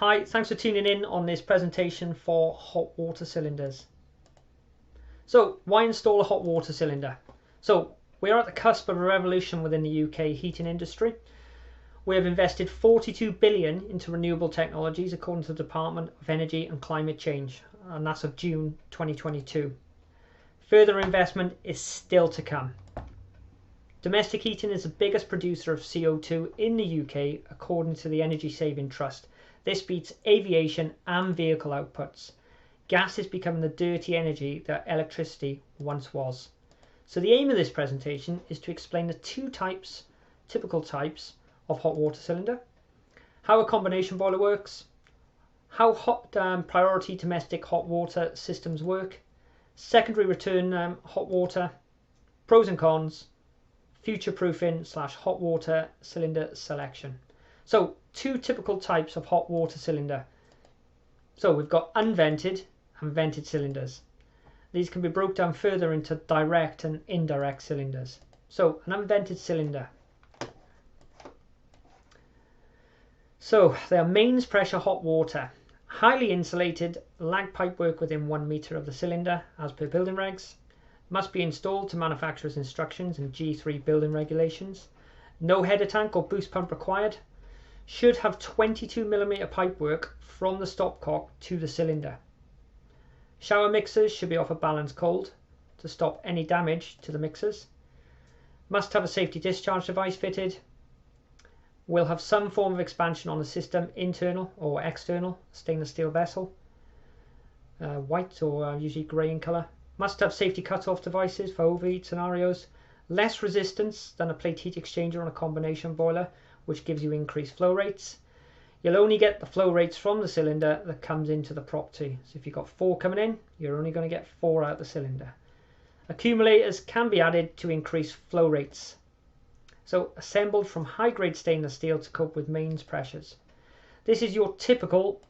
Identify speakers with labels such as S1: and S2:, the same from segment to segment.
S1: Hi, thanks for tuning in on this presentation for hot water cylinders. So, why install a hot water cylinder? So, we are at the cusp of a revolution within the UK heating industry. We have invested 42 billion into renewable technologies according to the Department of Energy and Climate Change, and that's of June 2022. Further investment is still to come. Domestic heating is the biggest producer of CO2 in the UK according to the Energy Saving Trust. This beats aviation and vehicle outputs. Gas is becoming the dirty energy that electricity once was. So the aim of this presentation is to explain the typical types of hot water cylinder, how a combination boiler works, how priority domestic hot water systems work, secondary return hot water, pros and cons, future-proofing / hot water cylinder selection. So, two typical types of hot water cylinder. So we've got unvented and vented cylinders. These can be broken down further into direct and indirect cylinders. So an unvented cylinder. So they are mains pressure hot water. Highly insulated, lag pipe work within 1 meter of the cylinder as per building regs. Must be installed to manufacturer's instructions and G3 building regulations. No header tank or boost pump required. Should have 22mm pipework from the stopcock to the cylinder. Shower mixers should be off a balanced cold to stop any damage to the mixers. Must have a safety discharge device fitted. Will have some form of expansion on the system, internal or external, stainless steel vessel. White or usually grey in colour. Must have safety cut-off devices for overheat scenarios. Less resistance than a plate heat exchanger on a combination boiler, which gives you increased flow rates. You'll only get the flow rates from the cylinder that comes into the property. So if you've got 4 coming in, you're only going to get 4 out the cylinder. Accumulators can be added to increase flow rates. So assembled from high-grade stainless steel to cope with mains pressures. This is your typical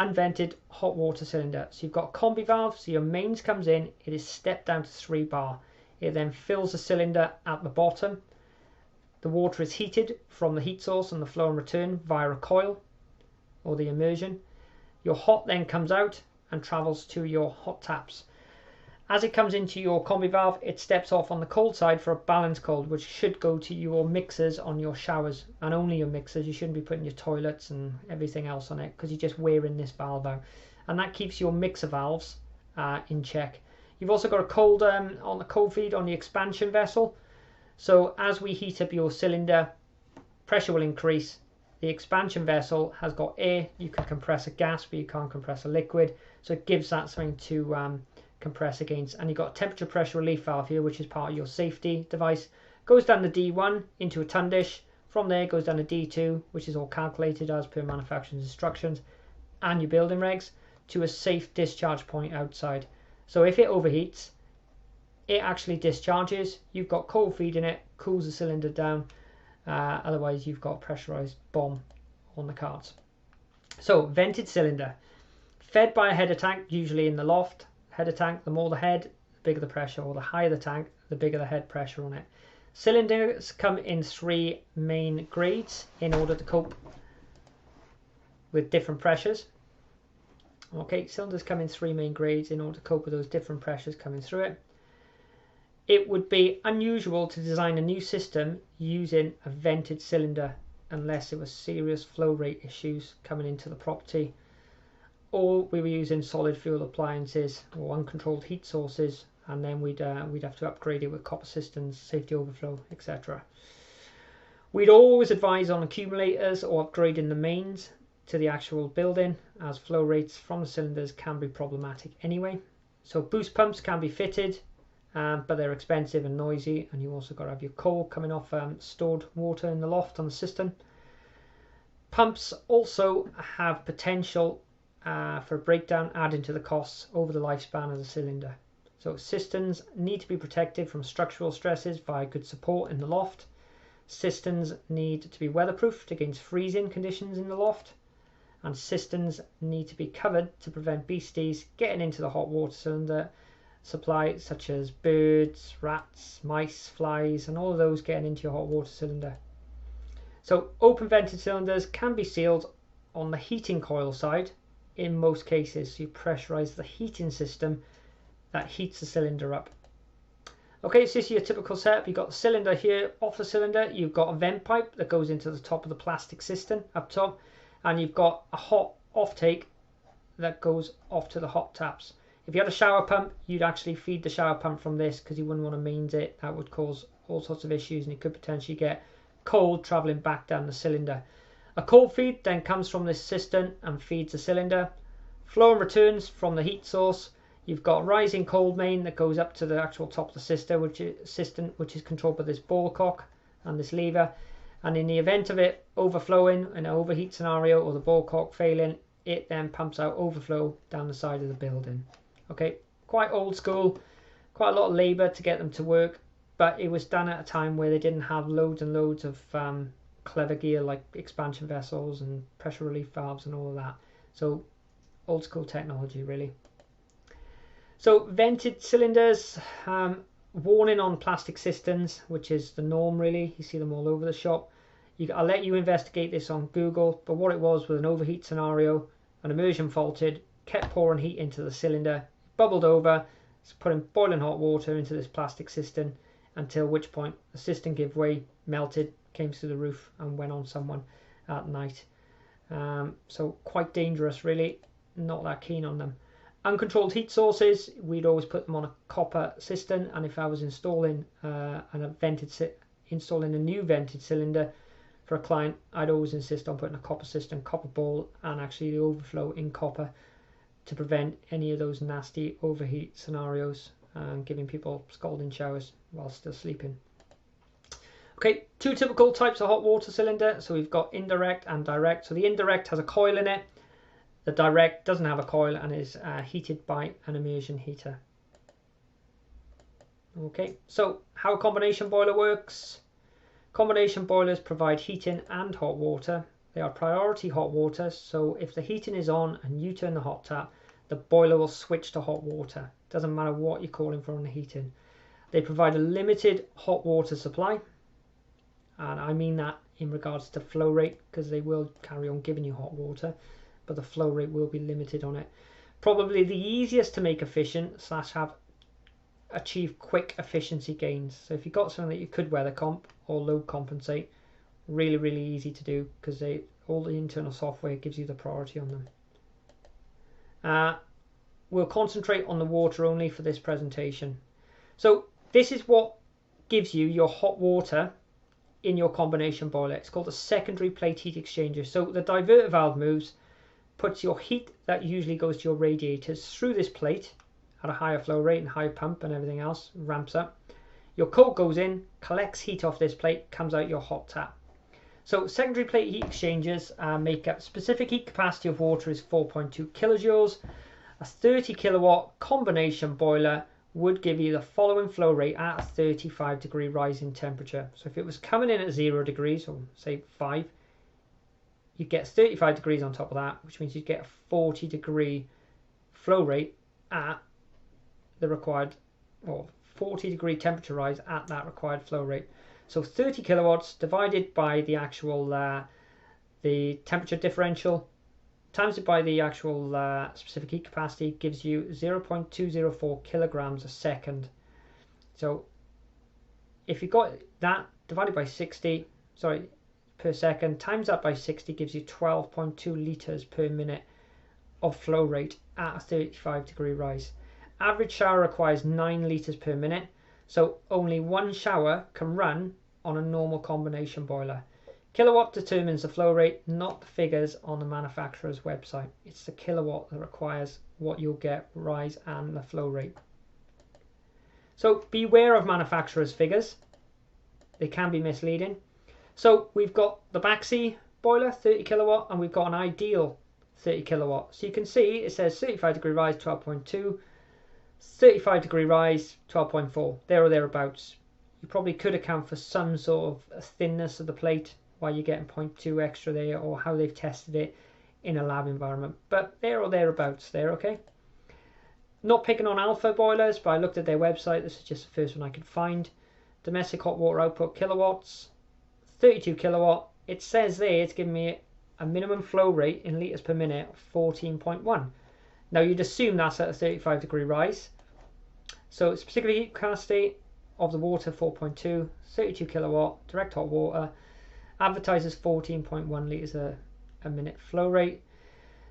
S1: unvented hot water cylinder. So you've got a combi valve, so your mains comes in, it is stepped down to 3 bar. It then fills the cylinder at the bottom. The water is heated from the heat source and the flow and return via a coil or the immersion. Your hot then comes out and travels to your hot taps. As it comes into your combi valve, it steps off on the cold side for a balanced cold, which should go to your mixers on your showers, and only your mixers. You shouldn't be putting your toilets and everything else on it because you're just wearing this valve out, and that keeps your mixer valves in check. You've also got a cold on the cold feed on the expansion vessel. So as we heat up your cylinder, pressure will increase. The expansion vessel has got air. You can compress a gas, but you can't compress a liquid. So it gives that something to compress against. And you've got a temperature pressure relief valve here, which is part of your safety device. Goes down to D1 into a ton dish. From there, it goes down to D2, which is all calculated as per manufacturer's instructions and your building regs, to a safe discharge point outside. So if it overheats, it actually discharges. You've got cold feed in it, cools the cylinder down. Otherwise you've got a pressurized bomb on the cards. So vented cylinder, fed by a header tank, usually in the loft. Header tank, the more the head, the bigger the pressure, or the higher the tank, the bigger the head pressure on it. Cylinders come in 3 main grades in order to cope with different pressures. Okay, cylinders come in 3 main grades in order to cope with those different pressures coming through it. It would be unusual to design a new system using a vented cylinder unless it was serious flow rate issues coming into the property, or we were using solid fuel appliances or uncontrolled heat sources, and then we'd have to upgrade it with copper systems, safety overflow, etc. We'd always advise on accumulators or upgrading the mains to the actual building, as flow rates from the cylinders can be problematic anyway. So boost pumps can be fitted, but they're expensive and noisy, and you also got to have your coal coming off stored water in the loft on the system. Pumps also have potential for breakdown, adding to the costs over the lifespan of the cylinder. So systems need to be protected from structural stresses via good support in the loft. Systems need to be weatherproofed against freezing conditions in the loft, and systems need to be covered to prevent beasties getting into the hot water cylinder supply, such as birds, rats, mice, flies, and all of those getting into your hot water cylinder. So open vented cylinders can be sealed on the heating coil side in most cases. So you pressurize the heating system that heats the cylinder up. Okay, so this is your typical setup. You've got the cylinder here. Off the cylinder, you've got a vent pipe that goes into the top of the plastic cistern up top, and you've got a hot offtake that goes off to the hot taps. If you had a shower pump, you'd actually feed the shower pump from this, because you wouldn't want to mains it. That would cause all sorts of issues, and you could potentially get cold traveling back down the cylinder. A cold feed then comes from this cistern and feeds the cylinder. Flow and returns from the heat source. You've got rising cold main that goes up to the actual top of the cistern, which is controlled by this ball cock and this lever. And in the event of it overflowing, an overheat scenario, or the ball cock failing, it then pumps out overflow down the side of the building. Okay, quite old school, quite a lot of labour to get them to work, but it was done at a time where they didn't have loads and loads of clever gear like expansion vessels and pressure relief valves and all of that. So old school technology, really. So vented cylinders, warning on plastic cisterns, which is the norm really. You see them all over the shop. I'll let you investigate this on Google, but what it was an overheat scenario, an immersion faulted, kept pouring heat into the cylinder, bubbled over, it's putting boiling hot water into this plastic cistern, until which point the cistern gave way, melted, came through the roof and went on someone at night. So quite dangerous really, not that keen on them. Uncontrolled heat sources, we'd always put them on a copper cistern, and if I was installing a new vented cylinder for a client, I'd always insist on putting a copper cistern, copper ball, and actually the overflow in copper to prevent any of those nasty overheat scenarios and giving people scalding showers while still sleeping. Okay, two typical types of hot water cylinder. So we've got indirect and direct. So the indirect has a coil in it. The direct doesn't have a coil and is heated by an immersion heater. Okay, so how a combination boiler works. Combination boilers provide heating and hot water. They are priority hot water, so if the heating is on and you turn the hot tap, the boiler will switch to hot water. Doesn't matter what you're calling for on the heating. They provide a limited hot water supply, and I mean that in regards to flow rate, because they will carry on giving you hot water, but the flow rate will be limited on it. Probably the easiest to make efficient / achieve quick efficiency gains. So if you've got something that you could weather comp or load compensate, really easy to do, because all the internal software gives you the priority on them. We'll concentrate on the water only for this presentation. So this is what gives you your hot water in your combination boiler. It's called a secondary plate heat exchanger. So the diverter valve moves, puts your heat that usually goes to your radiators through this plate at a higher flow rate and higher pump and everything else ramps up. Your cold goes in, collects heat off this plate, comes out your hot tap. So secondary plate heat exchangers make up specific heat capacity of water is 4.2 kilojoules. A 30 kilowatt combination boiler would give you the following flow rate at a 35 degree rise in temperature. So if it was coming in at 0 degrees, or say 5, you get 35 degrees on top of that, which means you get a 40 degree flow rate at the required, or 40 degree temperature rise at that required flow rate. So 30 kilowatts divided by the actual the temperature differential times it by the actual specific heat capacity gives you 0.204 kilograms a second. So if you got that divided by 60, per second, times that by 60 gives you 12.2 litres per minute of flow rate at a 35 degree rise. Average shower requires 9 litres per minute, so only one shower can run on a normal combination boiler. Kilowatt determines the flow rate, not the figures on the manufacturer's website. It's the kilowatt that requires what you'll get rise and the flow rate. So beware of manufacturer's figures. They can be misleading. So we've got the Baxi boiler, 30 kilowatt, and we've got an ideal 30 kilowatt. So you can see it says 35 degree rise, 12.2, 35 degree rise, 12.4, there or thereabouts. You probably could account for some sort of thinness of the plate, why you're getting 0.2 extra there, or how they've tested it in a lab environment, but there or thereabouts there, okay? Not picking on alpha boilers, but I looked at their website. This is just the first one I could find. Domestic hot water output kilowatts, 32 kilowatt. It says there it's giving me a minimum flow rate in litres per minute of 14.1. Now you'd assume that's at a 35 degree rise. So specific heat capacity of the water 4.2, 32 kilowatt, direct hot water, advertises 14.1 litres a minute flow rate.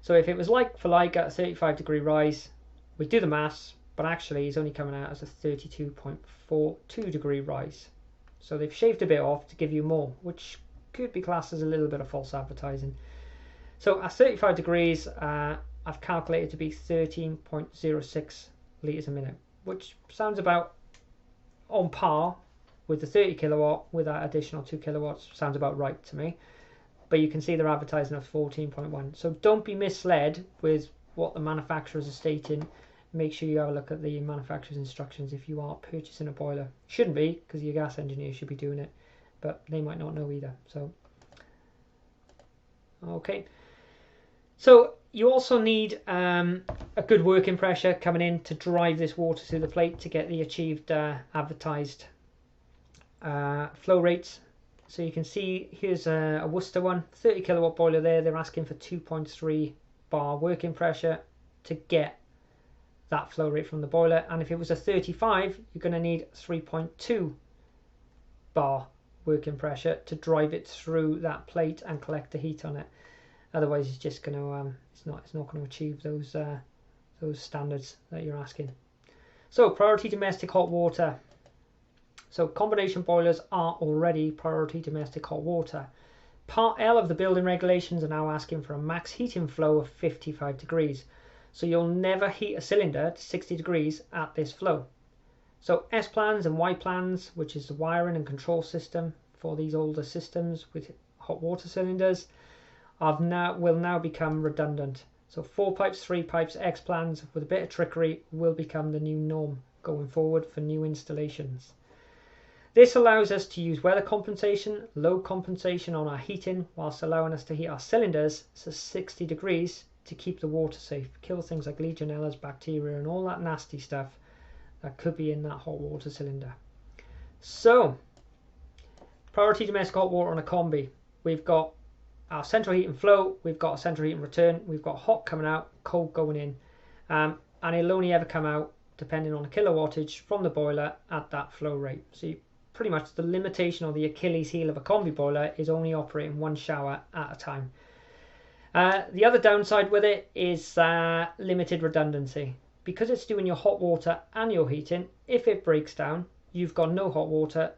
S1: So if it was like for like at a 35 degree rise, we do the maths, but actually it's only coming out as a 32.42 degree rise. So they've shaved a bit off to give you more, which could be classed as a little bit of false advertising. So at 35 degrees, I've calculated to be 13.06 litres a minute, which sounds about on par with the 30 kilowatt with that additional 2 kilowatts. Sounds about right to me. But you can see they're advertising at 14.1. So don't be misled with what the manufacturers are stating. Make sure you have a look at the manufacturer's instructions if you are purchasing a boiler. Shouldn't be, because your gas engineer should be doing it, but they might not know either. So okay, so you also need a good working pressure coming in to drive this water through the plate to get the achieved advertised flow rates. So you can see here's a Worcester one, 30 kilowatt boiler there. They're asking for 2.3 bar working pressure to get that flow rate from the boiler, and if it was a 35, you're going to need 3.2 bar working pressure to drive it through that plate and collect the heat on it. Otherwise, it's just going to it's not going to achieve those standards that you're asking. So priority domestic hot water. So combination boilers are already priority domestic hot water. Part L of the building regulations are now asking for a max heating flow of 55 degrees. So you'll never heat a cylinder to 60 degrees at this flow. So S plans and Y plans, which is the wiring and control system for these older systems with hot water cylinders, will now become redundant. So 4 pipes, 3 pipes, X plans with a bit of trickery will become the new norm going forward for new installations. This allows us to use weather compensation, load compensation on our heating, whilst allowing us to heat our cylinders to 60 degrees to keep the water safe, kill things like legionellas, bacteria and all that nasty stuff that could be in that hot water cylinder. So priority domestic hot water on a combi. We've got our central heat and flow, we've got a central heat and return, we've got hot coming out, cold going in, and it'll only ever come out depending on the kilowattage from the boiler at that flow rate. So pretty much the limitation or the Achilles heel of a combi boiler is only operating one shower at a time. The other downside with it is limited redundancy. Because it's doing your hot water and your heating, if it breaks down, you've got no hot water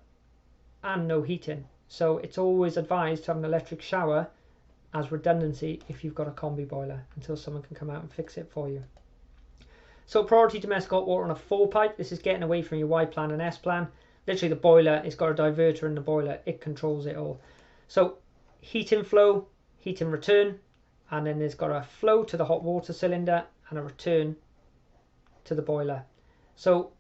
S1: and no heating. So it's always advised to have an electric shower as redundancy if you've got a combi boiler until someone can come out and fix it for you. So priority domestic hot water on a 4 pipe. This is getting away from your Y plan and S plan. Literally the boiler, it's got a diverter in the boiler, it controls it all. So heating flow, heating return, and then there's got a flow to the hot water cylinder and a return to the boiler. So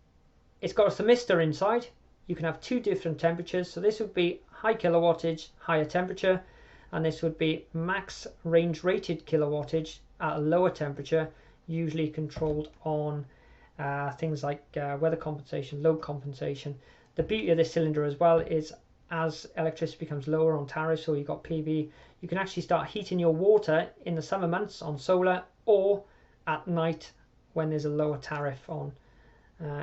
S1: it's got a thermistor inside. You can have 2 different temperatures. So this would be high kilowattage, higher temperature, and this would be max range rated kilowattage at a lower temperature, usually controlled on things like weather compensation, load compensation. The beauty of this cylinder as well is as electricity becomes lower on tariffs, or you've got PV, you can actually start heating your water in the summer months on solar, or at night when there's a lower tariff on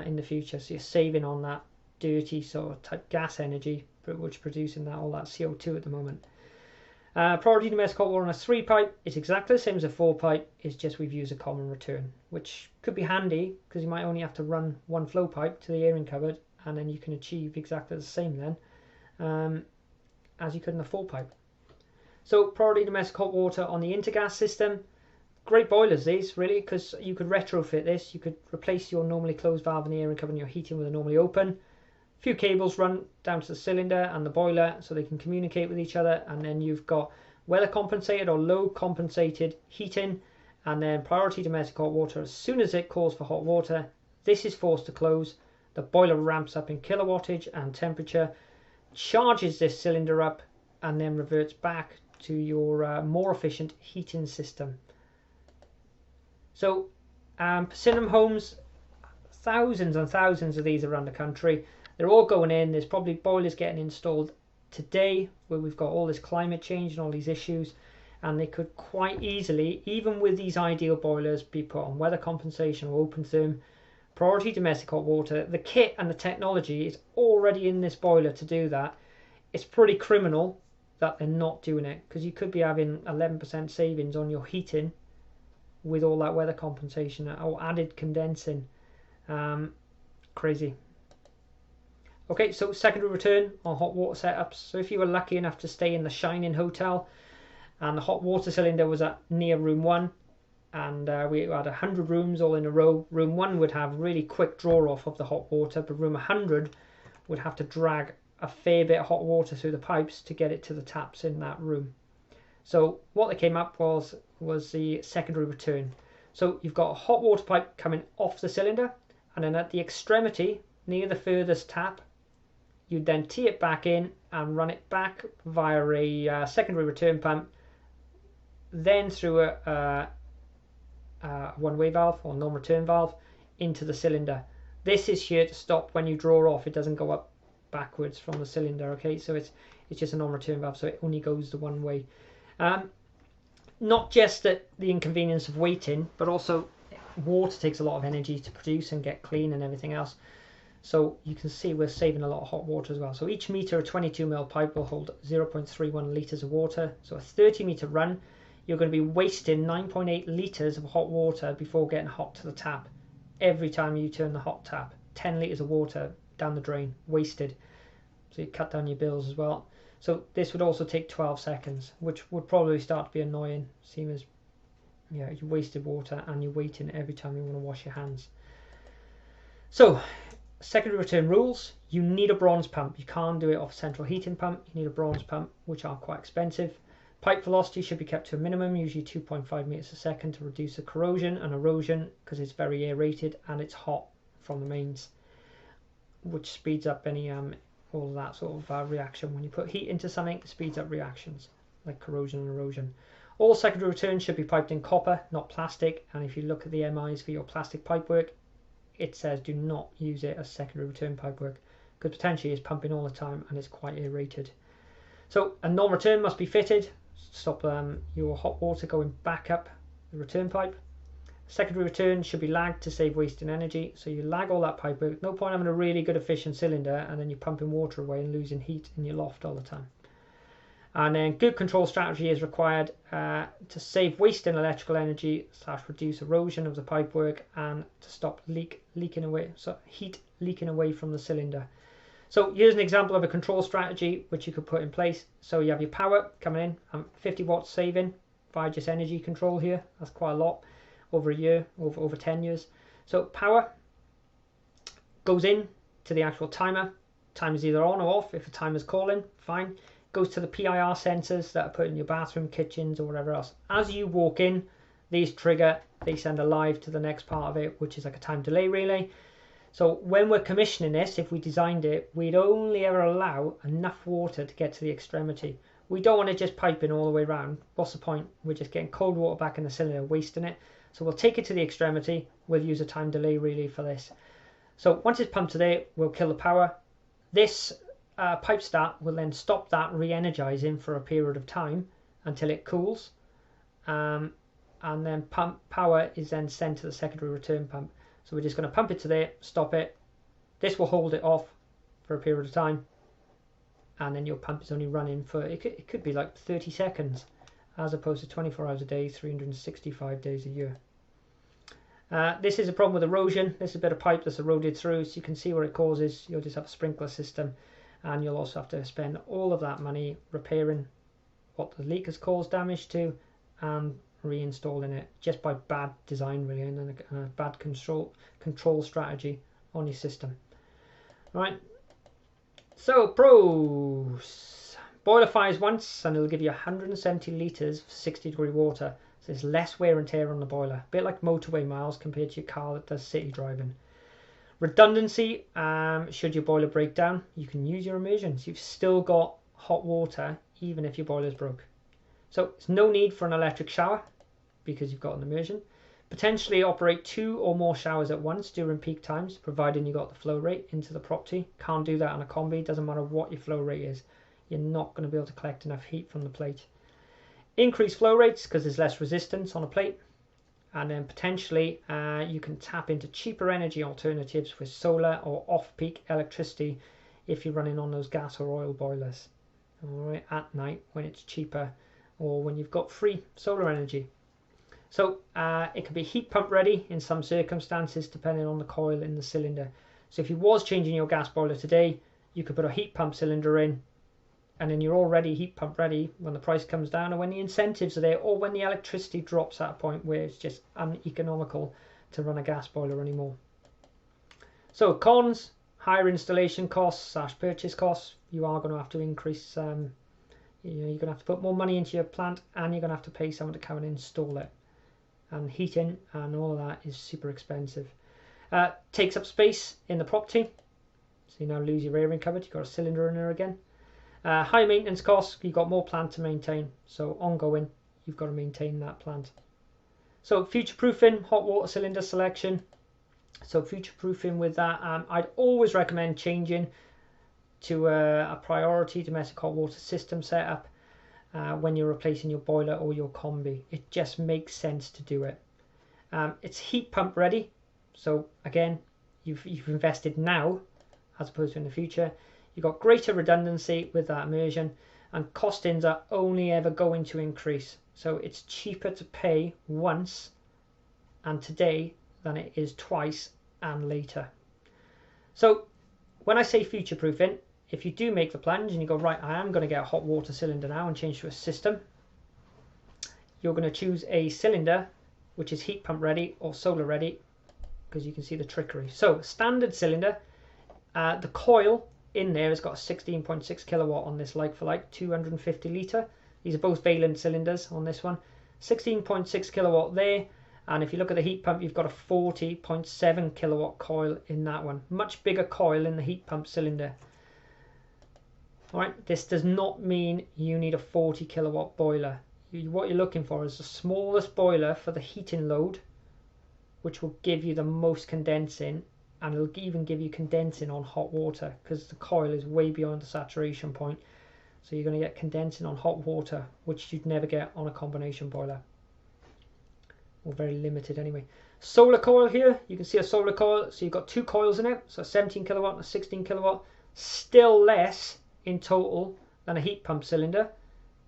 S1: in the future. So you're saving on that dirty sort of type gas energy, which is producing all that CO2 at the moment. Priority domestic hot water on a 3 pipe is exactly the same as a 4 pipe. It's just we've used a common return, which could be handy because you might only have to run one flow pipe to the airing cupboard, and then you can achieve exactly the same then as you could in a 4 pipe. So priority domestic hot water on the Intergas system. Great boilers these, really, because you could retrofit this. You could replace your normally closed valve in the airing cupboard and your heating with a normally open. A few cables run down to the cylinder and the boiler so they can communicate with each other, and then you've got weather compensated or load compensated heating, and then priority domestic hot water. As soon as it calls for hot water, this is forced to close. The boiler ramps up in kilowattage and temperature, charges this cylinder up, and then reverts back to your more efficient heating system. So Persimmon homes, thousands and thousands of these around the country. They're all going in. There's probably boilers getting installed today where we've got all this climate change and all these issues. and they could quite easily, even with these ideal boilers, be put on weather compensation or open therm. Priority domestic hot water. The kit and the technology is already in this boiler to do that. It's pretty criminal that they're not doing it, because you could be having 11% savings on your heating with all that weather compensation or added condensing. Crazy. Okay, so secondary return on hot water setups. So if you were lucky enough to stay in the Shining Hotel and the hot water cylinder was at near room 1, and we had 100 rooms all in a row, room 1 would have really quick draw off of the hot water, but room 100 would have to drag a fair bit of hot water through the pipes to get it to the taps in that room. So what they came up was the secondary return. So you've got a hot water pipe coming off the cylinder, and then at the extremity near the furthest tap, you'd then tee it back in and run it back via a secondary return pump, then through a one-way valve or non-return valve into the cylinder. This is here to stop when you draw off, it doesn't go up backwards from the cylinder. Okay, so it's just a non-return valve, so it only goes the one way. Not just at the inconvenience of waiting, but also water takes a lot of energy to produce and get clean and everything else. So you can see we're saving a lot of hot water as well. So each meter of 22mm pipe will hold 0.31 litres of water. So a 30-metre run, you're going to be wasting 9.8 litres of hot water before getting hot to the tap. Every time you turn the hot tap, 10 litres of water down the drain, wasted. So you cut down your bills as well. So this would also take 12 seconds, which would probably start to be annoying, seeing as you wasted water and you're waiting every time you want to wash your hands. So secondary return rules: you need a bronze pump. You can't do it off a central heating pump. You need a bronze pump, which are quite expensive. Pipe velocity should be kept to a minimum, usually 2.5 meters a second, to reduce the corrosion and erosion, because it's very aerated and it's hot from the mains, which speeds up any all of that sort of reaction. When you put heat into something, it speeds up reactions like corrosion and erosion. All secondary returns should be piped in copper, not plastic, and if you look at the MIs for your plastic pipework, it says do not use it as secondary return pipework, because potentially it's pumping all the time and it's quite aerated. So a non-return must be fitted to stop your hot water going back up the return pipe. Secondary return should be lagged to save wasting energy, so you lag all that pipework. No point having a really good efficient cylinder and then you're pumping water away and losing heat in your loft all the time. And then good control strategy is required to save wasting electrical energy / reduce erosion of the pipework, and to stop heat leaking away from the cylinder. So here's an example of a control strategy which you could put in place. So you have your power coming in, 50 watts saving by just energy control here. That's quite a lot over a year, over 10 years. So power goes in to the actual timer. Timer's either on or off. If a timer's calling, fine. Goes to the PIR sensors that are put in your bathroom, kitchens, or whatever else. As you walk in, these trigger, they send a live to the next part of it, which is like a time delay relay. So when we're commissioning this, if we designed it, we'd only ever allow enough water to get to the extremity. We don't want to just pipe in all the way around. What's the point? We're just getting cold water back in the cylinder, wasting it. So we'll take it to the extremity. We'll use a time delay relay for this. So once it's pumped to there, we'll kill the power. This pipe start will then stop that re-energizing for a period of time until it cools. And then power is then sent to the secondary return pump. So we're just going to pump it to there, stop it. This will hold it off for a period of time. And then your pump is only running for, it could be like 30 seconds, as opposed to 24 hours a day, 365 days a year. This is a problem with erosion. This is a bit of pipe that's eroded through, so you can see where it causes. You'll just have a sprinkler system, and you'll also have to spend all of that money repairing what the leak has caused damage to and reinstalling it, just by bad design really, and a bad control strategy on your system. Right, so pros: boiler fires once and it'll give you 170 litres of 60-degree water, so there's less wear and tear on the boiler, a bit like motorway miles compared to your car that does city driving. Redundancy: should your boiler break down, you can use your immersions. You've still got hot water even if your boiler's broke. So there's no need for an electric shower because you've got an immersion. Potentially operate 2 or more showers at once during peak times, providing you got the flow rate into the property. Can't do that on a combi, doesn't matter what your flow rate is. You're not going to be able to collect enough heat from the plate. Increased flow rates because there's less resistance on a plate, and then potentially you can tap into cheaper energy alternatives with solar or off-peak electricity if you're running on those gas or oil boilers, all right, at night when it's cheaper, or when you've got free solar energy. So it can be heat pump ready in some circumstances depending on the coil in the cylinder. So if you was changing your gas boiler today, you could put a heat pump cylinder in, and then you're already heat pump ready when the price comes down, or when the incentives are there, or when the electricity drops at a point where it's just uneconomical to run a gas boiler anymore. So cons: higher installation costs / purchase costs. You are going to have to increase, you're going to have to put more money into your plant, and you're going to have to pay someone to come and install it. And heating and all of that is super expensive. Takes up space in the property, so you now lose your airing cupboard. You've got a cylinder in there again. High maintenance costs, you've got more plant to maintain, so ongoing you've got to maintain that plant. So future-proofing, hot water cylinder selection. So future-proofing with that, I'd always recommend changing to a priority domestic hot water system setup when you're replacing your boiler or your combi. It just makes sense to do it. It's heat pump ready, so again you've invested now as opposed to in the future. You've got greater redundancy with that immersion, and costings are only ever going to increase. So it's cheaper to pay once and today than it is twice and later. So when I say future proofing, if you do make the plunge and you go, right, I am going to get a hot water cylinder now and change to a system, you're going to choose a cylinder which is heat pump ready or solar ready, because you can see the trickery. So standard cylinder, the coil in there has got a 16.6 kilowatt on this, like for like 250 litre. These are both valent cylinders on this one. 16.6 kilowatt there, and if you look at the heat pump, you've got a 40.7 kilowatt coil in that one. Much bigger coil in the heat pump cylinder. Alright, this does not mean you need a 40 kilowatt boiler. What you're looking for is the smallest boiler for the heating load, which will give you the most condensing, and it'll even give you condensing on hot water because the coil is way beyond the saturation point. So you're going to get condensing on hot water, which you'd never get on a combination boiler, or very limited anyway. Solar coil here, you can see a solar coil, so you've got two coils in it, so 17 kilowatt and a 16 kilowatt, still less in total than a heat pump cylinder.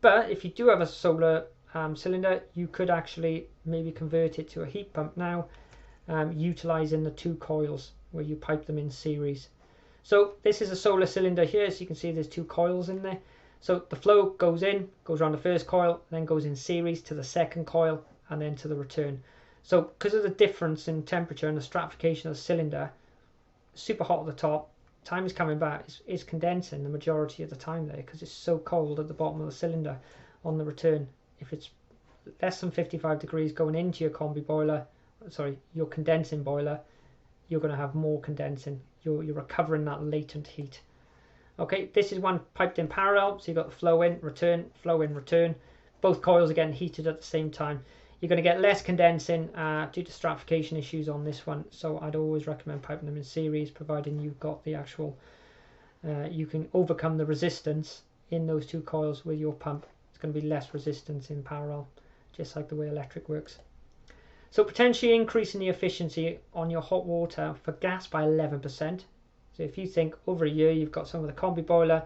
S1: But if you do have a solar cylinder, you could actually maybe convert it to a heat pump now, utilizing the two coils where you pipe them in series. So this is a solar cylinder here, so you can see there's two coils in there. So the flow goes in, goes around the first coil, then goes in series to the second coil, and then to the return. So because of the difference in temperature and the stratification of the cylinder, super hot at the top, time is coming back, it's condensing the majority of the time there because it's so cold at the bottom of the cylinder. On the return, if it's less than 55 degrees going into your combi boiler, sorry, your condensing boiler, you're going to have more condensing. You're recovering that latent heat. Okay, this is one piped in parallel, so you've got the flow in, return, flow in, return. Both coils are getting heated at the same time. You're going to get less condensing due to stratification issues on this one, so I'd always recommend piping them in series, providing you've got the actual, you can overcome the resistance in those two coils with your pump. It's going to be less resistance in parallel, just like the way electric works. So potentially increasing the efficiency on your hot water for gas by 11%. So if you think over a year you've got someone with a combi boiler,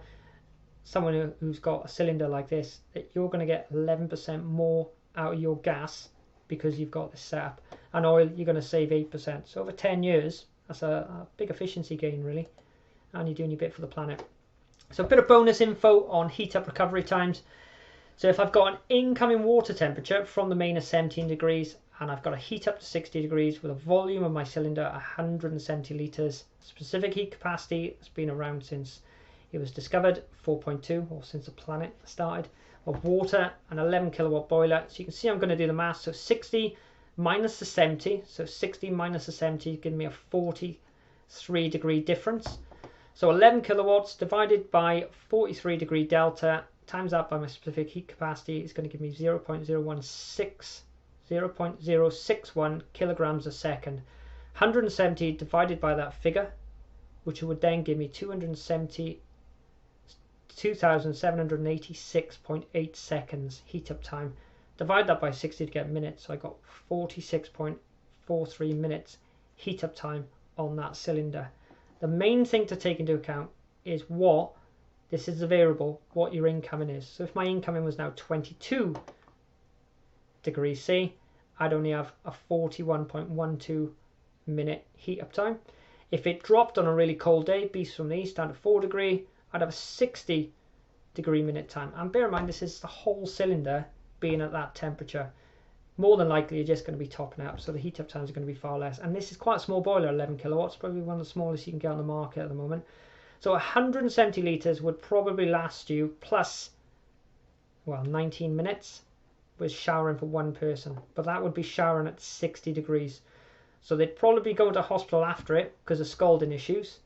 S1: someone who's got a cylinder like this, that you're going to get 11% more out of your gas because you've got this setup. And oil, you're going to save 8%. So over 10 years, that's a big efficiency gain really, and you're doing your bit for the planet. So a bit of bonus info on heat up recovery times. So if I've got an incoming water temperature from the main of 17 degrees and I've got a heat up to 60 degrees with a volume of my cylinder 170 litres, specific heat capacity has been around since it was discovered, 4.2, or since the planet started, of water, an 11 kilowatt boiler. So you can see I'm going to do the math. So 60 minus the 70, so 60 minus the 70 give me a 43 degree difference. So 11 kilowatts divided by 43 degree delta times that by my specific heat capacity is going to give me 0.061 kilograms a second. 170 divided by that figure, which would then give me 270 2,786.8 seconds heat up time. Divide that by 60 to get minutes, so I got 46.43 minutes heat up time on that cylinder. The main thing to take into account is this is a variable, what your incoming is. So if my incoming was now 22 degrees C, I'd only have a 41.12 minute heat up time. If it dropped on a really cold day, beast from the east down to 4 degree, I'd have a 60 degree minute time. And bear in mind, this is the whole cylinder being at that temperature. More than likely, you're just going to be topping up, so the heat up times are going to be far less. And this is quite a small boiler, 11 kilowatts, probably one of the smallest you can get on the market at the moment. So 170 litres would probably last you plus, well, 19 minutes with showering for one person. But that would be showering at 60 degrees. So they'd probably be going to hospital after it because of scalding issues.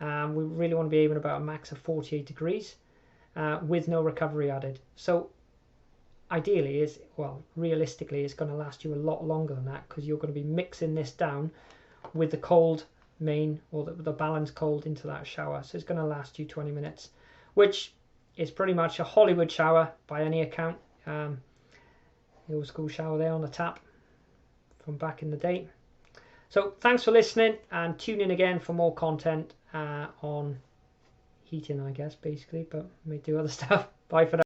S1: We really want to be aiming about a max of 48 degrees with no recovery added. So ideally realistically, it's going to last you a lot longer than that because you're going to be mixing this down with the cold main or the balanced cold into that shower. So it's going to last you 20 minutes, which is pretty much a Hollywood shower by any account. The old school shower there on the tap from back in the day. So thanks for listening, and tune in again for more content on heating, I guess, basically, but we may do other stuff. Bye for now.